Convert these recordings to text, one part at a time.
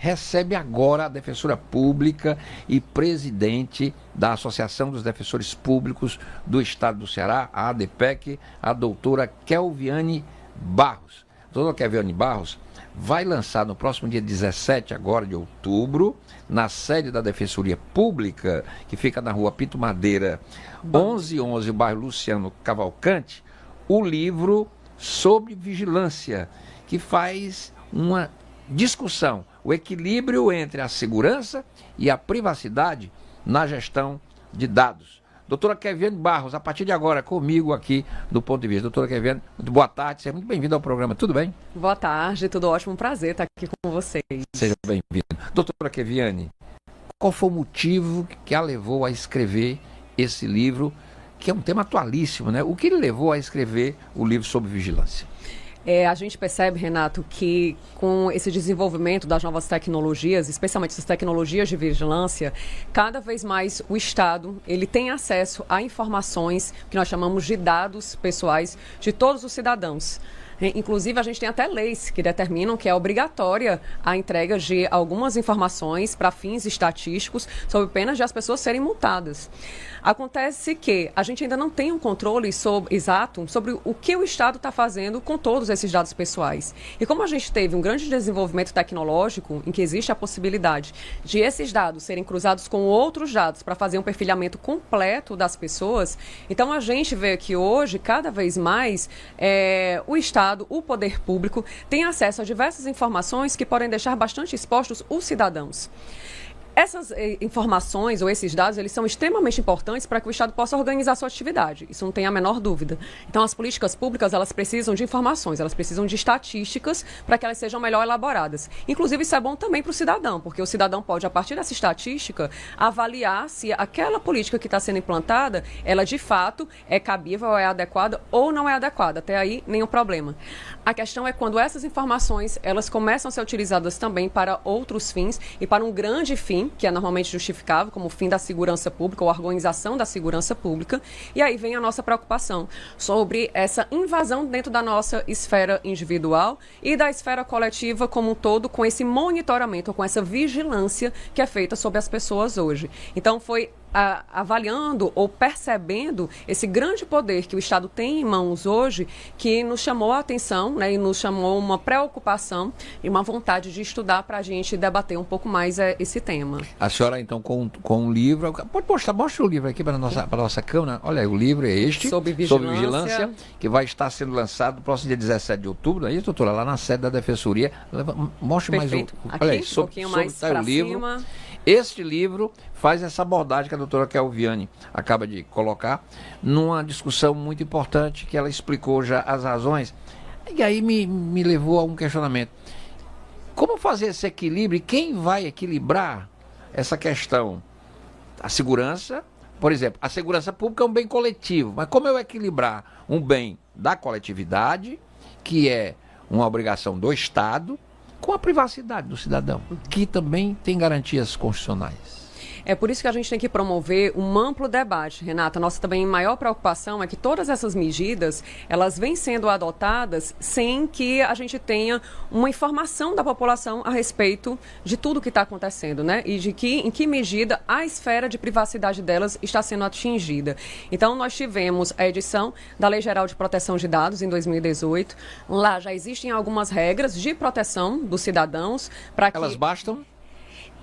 recebe agora a defensora pública e presidente da Associação dos Defensores Públicos do Estado do Ceará, a ADPEC, a doutora Kelviane Barros. A doutora Kelviane Barros vai lançar no próximo dia 17 agora de outubro, na sede da Defensoria Pública, que fica na rua Pinto Madeira, 1111, bairro Luciano Cavalcante, o livro sobre vigilância, que faz uma discussão, o equilíbrio entre a segurança e a privacidade na gestão de dados. Doutora Kelviane Barros, a partir de agora, comigo aqui do Ponto de Vista. Doutora Kelviane, muito boa tarde, seja muito bem-vinda ao programa, tudo bem? Boa tarde, tudo ótimo, um prazer estar aqui com vocês. Seja bem-vinda. Doutora Kelviane, qual foi o motivo que a levou a escrever esse livro, que é um tema atualíssimo, né? O que lhe levou a escrever o livro sobre vigilância? A gente percebe, Renato, que com esse desenvolvimento das novas tecnologias, especialmente essas tecnologias de vigilância, cada vez mais o Estado ele tem acesso a informações que nós chamamos de dados pessoais de todos os cidadãos. Inclusive, a gente tem até leis que determinam que é obrigatória a entrega de algumas informações para fins estatísticos, sob pena de as pessoas serem multadas. Acontece que a gente ainda não tem um controle exato sobre o que o Estado está fazendo com todos esses dados pessoais. E como a gente teve um grande desenvolvimento tecnológico, em que existe a possibilidade de esses dados serem cruzados com outros dados para fazer um perfilhamento completo das pessoas, então a gente vê que hoje, cada vez mais, o Estado, o poder público, tem acesso a diversas informações que podem deixar bastante expostos os cidadãos. Essas informações ou esses dados, eles são extremamente importantes para que o Estado possa organizar sua atividade. Isso não tem a menor dúvida. Então, as políticas públicas, elas precisam de informações, elas precisam de estatísticas para que elas sejam melhor elaboradas. Inclusive, isso é bom também para o cidadão, porque o cidadão pode, a partir dessa estatística, avaliar se aquela política que está sendo implantada, ela de fato é cabível, é adequada ou não é adequada. Até aí, nenhum problema. A questão é quando essas informações, elas começam a ser utilizadas também para outros fins e para um grande fim, que é normalmente justificável, como o fim da segurança pública ou a organização da segurança pública. E aí vem a nossa preocupação sobre essa invasão dentro da nossa esfera individual e da esfera coletiva como um todo, com esse monitoramento, com essa vigilância que é feita sobre as pessoas hoje. Então, foi avaliando ou percebendo esse grande poder que o Estado tem em mãos hoje, que nos chamou a atenção, né, e nos chamou uma preocupação e uma vontade de estudar para a gente debater um pouco mais esse tema. A senhora, então, com um livro... Pode mostra o livro aqui para a nossa câmera. Olha aí, o livro é este, sobre vigilância, que vai estar sendo lançado no próximo dia 17 de outubro, não é isso, doutora? Lá na sede da Defensoria. Mostre Perfeito. mais aqui, olha aí, um pouquinho mais para cima. Este livro faz essa abordagem que a doutora Kelviane acaba de colocar numa discussão muito importante, que ela explicou já as razões. E aí me levou a um questionamento. Como fazer esse equilíbrio? Quem vai equilibrar essa questão? A segurança, por exemplo, a segurança pública é um bem coletivo, mas como eu equilibrar um bem da coletividade, que é uma obrigação do Estado, com a privacidade do cidadão, que também tem garantias constitucionais? É por isso que a gente tem que promover um amplo debate, Renata. Nossa também maior preocupação é que todas essas medidas, elas vêm sendo adotadas sem que a gente tenha uma informação da população a respeito de tudo que está acontecendo, né? E de em que medida a esfera de privacidade delas está sendo atingida. Então, nós tivemos a edição da Lei Geral de Proteção de Dados em 2018. Lá já existem algumas regras de proteção dos cidadãos para que... Elas bastam?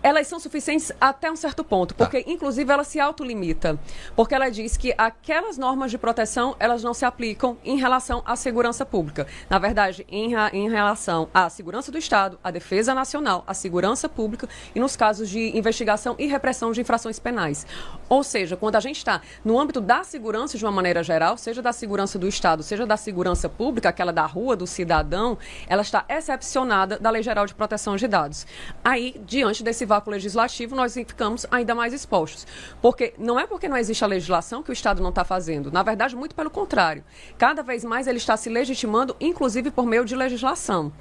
Elas são suficientes até um certo ponto, porque, inclusive, ela se autolimita. Porque ela diz que aquelas normas de proteção, elas não se aplicam em relação à segurança pública. Na verdade, em relação à segurança do Estado, à defesa nacional, à segurança pública e nos casos de investigação e repressão de infrações penais. Ou seja, quando a gente está no âmbito da segurança de uma maneira geral, seja da segurança do Estado, seja da segurança pública, aquela da rua, do cidadão, ela está excepcionada da Lei Geral de Proteção de Dados. Aí, diante desse vácuo legislativo, nós ficamos ainda mais expostos. Porque não é porque não existe a legislação que o Estado não está fazendo. Na verdade, muito pelo contrário. Cada vez mais ele está se legitimando, inclusive por meio de legislação.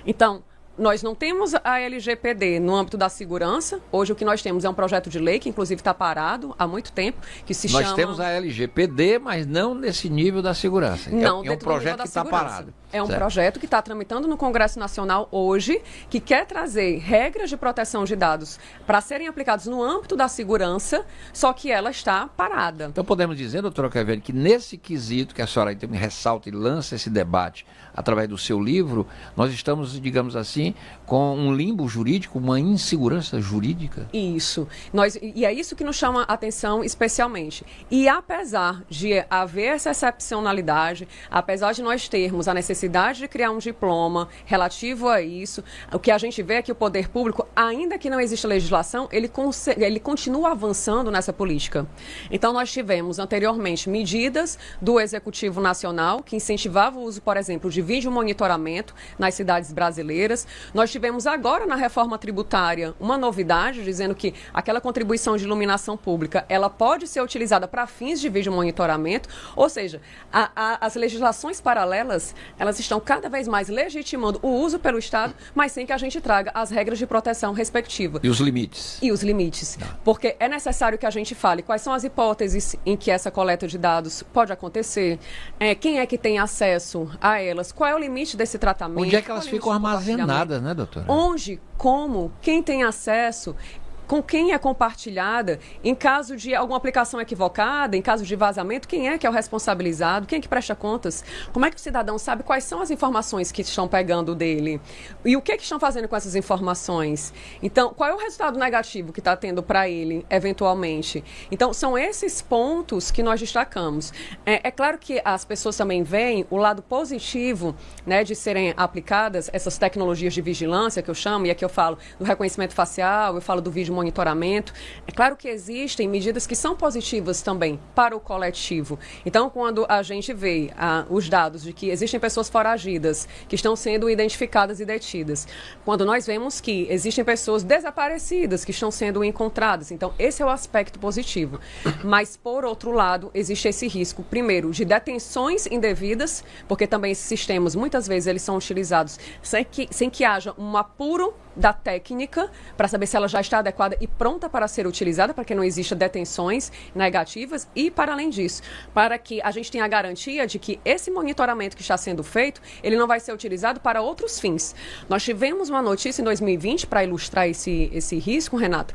Então, nós não temos a LGPD no âmbito da segurança. Hoje o que nós temos é um projeto de lei que inclusive está parado há muito tempo, que se chama... Nós temos a LGPD, mas não nesse nível da segurança. Não, é um projeto que está parado. É um Certo. projeto que está tramitando no Congresso Nacional hoje, que quer trazer regras de proteção de dados para serem aplicados no âmbito da segurança, só que ela está parada. Então podemos dizer, doutora Kelviane, que nesse quesito que a senhora então ressalta e lança esse debate através do seu livro, nós estamos, digamos assim, com um limbo jurídico, uma insegurança jurídica? Isso. E é isso que nos chama a atenção especialmente. E apesar de haver essa excepcionalidade, apesar de nós termos a necessidade de criar um diploma relativo a isso, o que a gente vê é que o poder público, ainda que não exista legislação, ele continua avançando nessa política. Então, nós tivemos anteriormente medidas do Executivo Nacional que incentivavam o uso, por exemplo, de vídeo monitoramento nas cidades brasileiras. Nós tivemos agora na reforma tributária uma novidade dizendo que aquela contribuição de iluminação pública, ela pode ser utilizada para fins de vídeo monitoramento, ou seja, as legislações paralelas, elas estão cada vez mais legitimando o uso pelo Estado, mas sem que a gente traga as regras de proteção respectivas. E os limites? E os limites. Porque é necessário que a gente fale quais são as hipóteses em que essa coleta de dados pode acontecer, quem é que tem acesso a elas, qual é o limite desse tratamento. Onde é que elas ficam armazenadas, né, doutora? Onde, como, quem tem acesso, com quem é compartilhada, em caso de alguma aplicação equivocada, em caso de vazamento, quem é que é o responsabilizado, quem é que presta contas, como é que o cidadão sabe quais são as informações que estão pegando dele e o que estão fazendo com essas informações. Então, qual é o resultado negativo que está tendo para ele, eventualmente. Então, são esses pontos que nós destacamos. É claro que as pessoas também veem o lado positivo, né, de serem aplicadas essas tecnologias de vigilância, que eu chamo, e aqui eu falo do reconhecimento facial, eu falo do vídeo monitoramento. É claro que existem medidas que são positivas também para o coletivo. Então, quando a gente vê os dados de que existem pessoas foragidas que estão sendo identificadas e detidas, quando nós vemos que existem pessoas desaparecidas que estão sendo encontradas, então esse é o aspecto positivo. Mas, por outro lado, existe esse risco, primeiro, de detenções indevidas, porque também esses sistemas, muitas vezes, eles são utilizados sem que haja um apuro da técnica para saber se ela já está adequada e pronta para ser utilizada, para que não exista detenções negativas e, para além disso, para que a gente tenha a garantia de que esse monitoramento que está sendo feito, ele não vai ser utilizado para outros fins. Nós tivemos uma notícia em 2020, para ilustrar esse risco, Renato,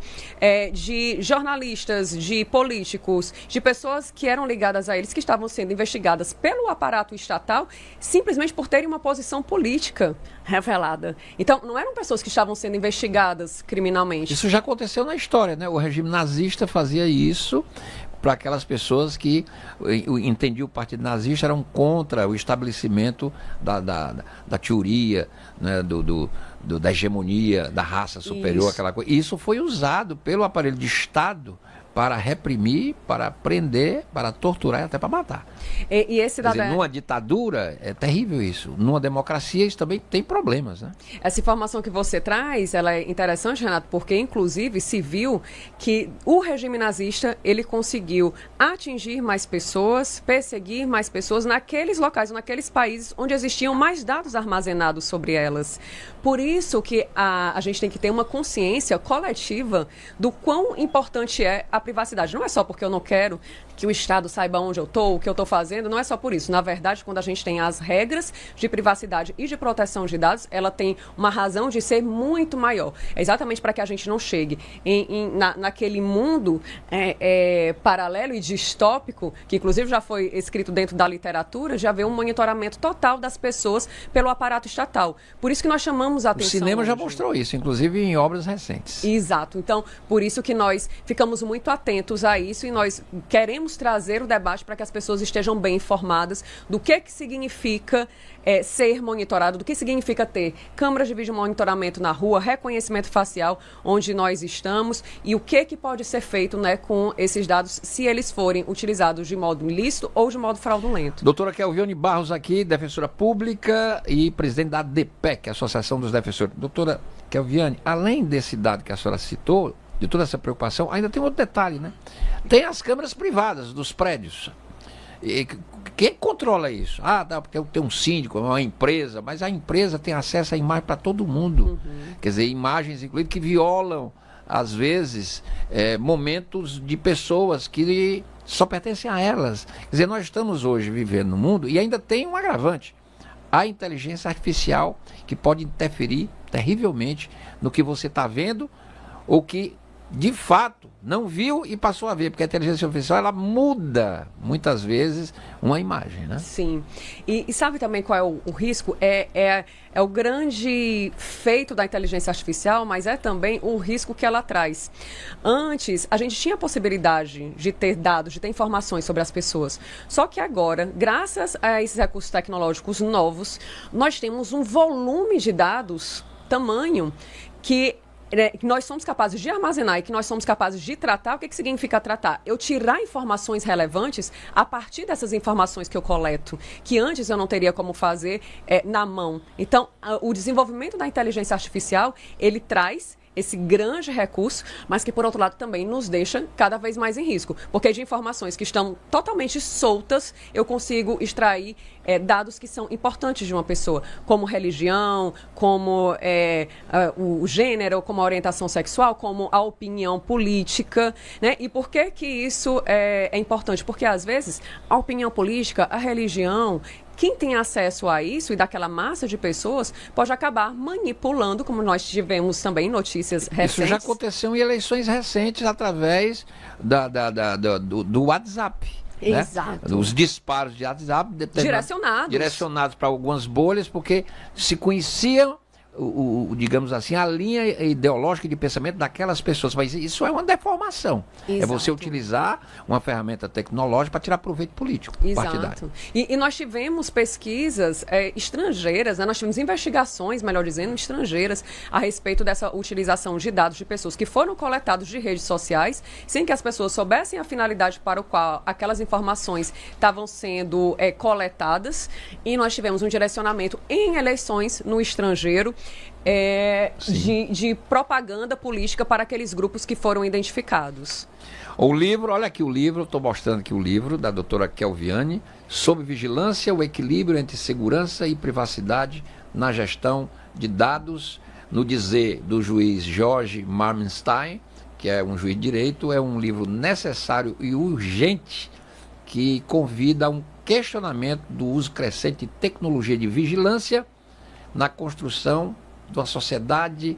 de jornalistas, de políticos, de pessoas que eram ligadas a eles, que estavam sendo investigadas pelo aparato estatal, simplesmente por terem uma posição política revelada. Então, não eram pessoas que estavam sendo investigadas criminalmente. Isso já aconteceu na história, né? O regime nazista fazia isso para aquelas pessoas que entendiam o partido nazista, eram contra o estabelecimento da teoria, né? Da hegemonia, da raça superior, Isso. aquela coisa. Isso foi usado pelo aparelho de Estado para reprimir, para prender, para torturar e até para matar. E esse Quer dizer, numa ditadura é terrível isso. Numa democracia isso também tem problemas, né? Essa informação que você traz, ela é interessante, Renato, porque inclusive se viu que o regime nazista, ele conseguiu atingir mais pessoas, perseguir mais pessoas naqueles locais, naqueles países onde existiam mais dados armazenados sobre elas. Por isso que a gente tem que ter uma consciência coletiva do quão importante é a privacidade. Não é só porque eu não quero que o Estado saiba onde eu estou, o que eu estou fazendo, não é só por isso. Na verdade, quando a gente tem as regras de privacidade e de proteção de dados, ela tem uma razão de ser muito maior. É exatamente para que a gente não chegue naquele mundo paralelo e distópico, que inclusive já foi escrito dentro da literatura, de haver um monitoramento total das pessoas pelo aparato estatal. Por isso que nós chamamos a atenção. O cinema já hoje. mostrou isso, inclusive em obras recentes. Exato. Então, por isso que nós ficamos muito atentos a isso e nós queremos trazer o debate para que as pessoas estejam bem informadas do que significa ser monitorado, do que significa ter câmeras de vídeo monitoramento na rua, reconhecimento facial onde nós estamos e o que pode ser feito, né, com esses dados se eles forem utilizados de modo ilícito ou de modo fraudulento. Doutora Kelviane Barros aqui, defensora pública e presidente da ADPEC, Associação dos Defensores. Doutora Kelviane, além desse dado que a senhora citou, de toda essa preocupação, ainda tem outro detalhe, né? Tem as câmeras privadas dos prédios. E quem controla isso? Porque tem um síndico, uma empresa, mas a empresa tem acesso à imagem para todo mundo. Quer dizer, imagens, inclusive, que violam, às vezes, momentos de pessoas que só pertencem a elas. Quer dizer, nós estamos hoje vivendo no mundo e ainda tem um agravante. a inteligência artificial, que pode interferir terrivelmente no que você está vendo, ou que de fato não viu e passou a ver, porque a inteligência artificial ela muda muitas vezes uma imagem, né? Sim. E sabe também qual é o risco? É o grande feito da inteligência artificial, mas é também o risco que ela traz. Antes, a gente tinha a possibilidade de ter dados, de ter informações sobre as pessoas. Só que agora, graças a esses recursos tecnológicos novos, nós temos um volume de dados tamanho que nós somos capazes de armazenar e que nós somos capazes de tratar. O que significa tratar? Eu tirar informações relevantes a partir dessas informações que eu coleto, que antes eu não teria como fazer na mão. Então, o desenvolvimento da inteligência artificial, ele traz esse grande recurso, mas que, por outro lado, também nos deixa cada vez mais em risco. Porque de informações que estão totalmente soltas, eu consigo extrair dados que são importantes de uma pessoa, como religião, como o gênero, como a orientação sexual, como a opinião política, né? E por que que isso é importante? Porque, às vezes, a opinião política, a religião, quem tem acesso a isso e daquela massa de pessoas pode acabar manipulando, como nós tivemos também notícias recentes. Isso já aconteceu em eleições recentes através do WhatsApp. Exato. Né? Os disparos de WhatsApp direcionados para algumas bolhas, porque se conheciam digamos assim, a linha ideológica de pensamento daquelas pessoas. Mas isso é uma deformação. Exato. É você utilizar uma ferramenta tecnológica para tirar proveito político. Exato. Partidário. E nós tivemos pesquisas estrangeiras, né? Nós tivemos investigações, melhor dizendo, estrangeiras a respeito dessa utilização de dados de pessoas que foram coletados de redes sociais, sem que as pessoas soubessem a finalidade para o qual aquelas informações estavam sendo coletadas. E nós tivemos um direcionamento em eleições no estrangeiro, de propaganda política para aqueles grupos que foram identificados. O livro, olha aqui o livro, estou mostrando aqui o livro da doutora Kelviane, Sob Vigilância, o equilíbrio entre segurança e privacidade na gestão de dados, no dizer do juiz Jorge Marmenstein, que é um juiz de direito. É um livro necessário e urgente que convida a um questionamento do uso crescente de tecnologia de vigilância na construção de uma sociedade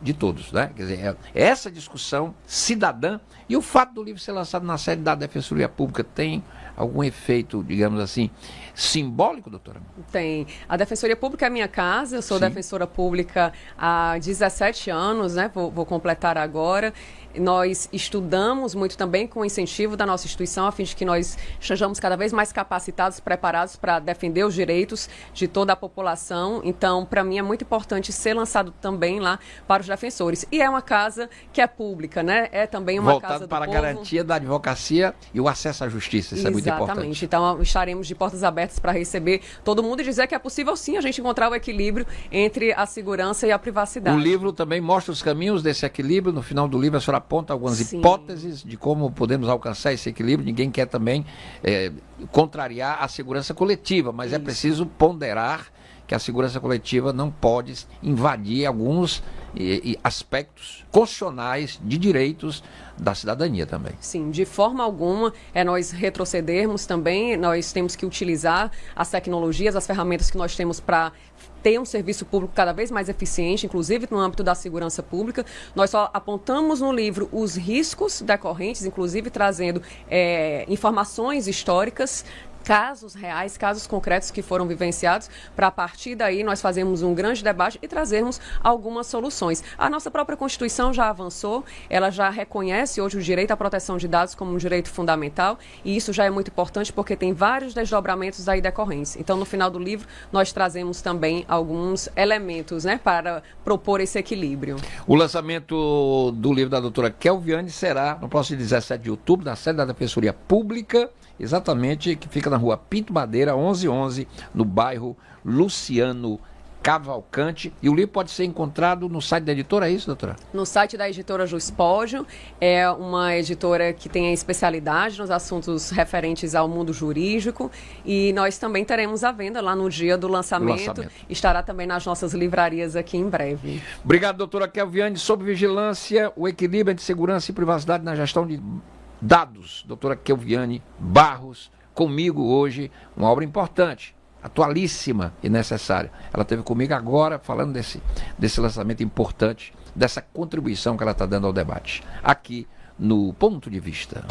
de todos, né? Quer dizer, essa discussão cidadã, e o fato do livro ser lançado na sede da Defensoria Pública tem algum efeito, digamos assim, simbólico, doutora? Tem. A Defensoria Pública é a minha casa, eu sou defensora pública há 17 anos, né? Vou completar agora. Nós estudamos muito também com o incentivo da nossa instituição, a fim de que nós sejamos cada vez mais capacitados, preparados para defender os direitos de toda a população. Então, para mim, é muito importante ser lançado também lá para os defensores. E é uma casa que é pública, né? É também uma casa do para povo. A garantia da advocacia e o acesso à justiça. Isso é muito importante. Exatamente. Então, estaremos de portas abertas para receber todo mundo e dizer que é possível, sim, a gente encontrar o equilíbrio entre a segurança e a privacidade. O livro também mostra os caminhos desse equilíbrio. No final do livro, a senhora aponta algumas hipóteses de como podemos alcançar esse equilíbrio. Ninguém quer também contrariar a segurança coletiva, mas é preciso ponderar que a segurança coletiva não pode invadir alguns aspectos constitucionais de direitos da cidadania também. Sim, de forma alguma nós retrocedermos também. Nós temos que utilizar as tecnologias, as ferramentas que nós temos para ter um serviço público cada vez mais eficiente, inclusive no âmbito da segurança pública. Nós só apontamos no livro os riscos decorrentes, inclusive trazendo informações históricas, casos reais, casos concretos que foram vivenciados, para a partir daí nós fazermos um grande debate e trazermos algumas soluções. A nossa própria Constituição já avançou, ela já reconhece hoje o direito à proteção de dados como um direito fundamental, e isso já é muito importante porque tem vários desdobramentos aí decorrentes. Então, no final do livro, nós trazemos também alguns elementos, né, para propor esse equilíbrio. O lançamento do livro da doutora Kelviane será no próximo 17 de outubro, na sede da Defensoria Pública, exatamente, que fica na rua Pinto Madeira, 1111, no bairro Luciano Cavalcante. E o livro pode ser encontrado no site da editora, é isso, doutora? No site da editora Juspódio. É uma editora que tem a especialidade nos assuntos referentes ao mundo jurídico. E nós também teremos a venda lá no dia do lançamento. Estará também nas nossas livrarias aqui em breve. Obrigado, doutora Kelviane. Sob vigilância, o equilíbrio entre segurança e privacidade na gestão de dados. Doutora Kelviane Barros, comigo hoje, uma obra importante. atualíssima e necessária. Ela esteve comigo agora falando desse lançamento importante, dessa contribuição que ela está dando ao debate, aqui no Ponto de Vista.